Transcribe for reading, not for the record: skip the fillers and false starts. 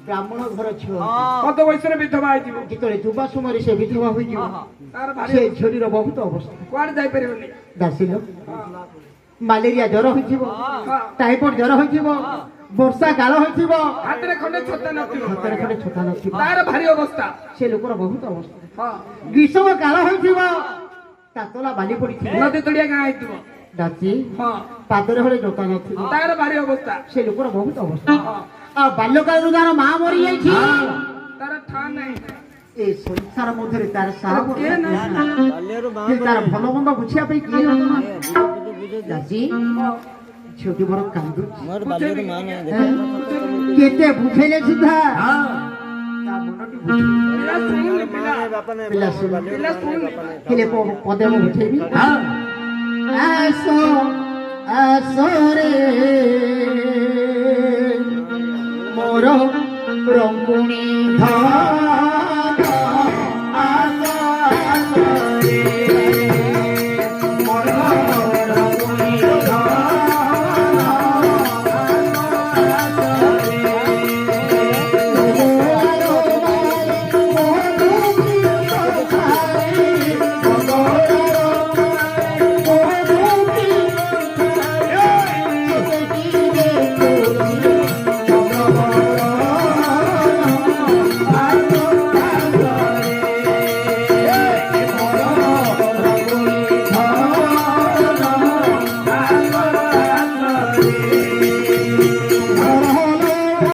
ब्राह्मण घर छुआ कत बयस विधवा जिते युवा समय से विधवा हो से झीर बहुत अवस्था कौन जापर दासिल मालेरिया ज्वर हो टाइफॉइड ज्वर हो वर्षा काल हो हाथ खंडे छता हाथ खंडे छता नार भारी अवस्था से लोकर बहुत अवस्था ग्रीष्म काल हो तातला बाली पड़ी नदी तड़िया गाँ दासी पादरे हले जोता न तार भारी अवस्था से लोकर बहुत अवस्था आ बाल्यकाल जार मां मरी जाई तार ठान नहीं ए संसार मध्य तार साहब तार भल मंद बुझिया पे किए दासी छोटी बड़ कांदु मोर बाल्यर मान है केते बुझेले सीधा ता मनटी बुझे पिला पदे मो बुझेबी आसो आसो रे मोर रंगुणी धा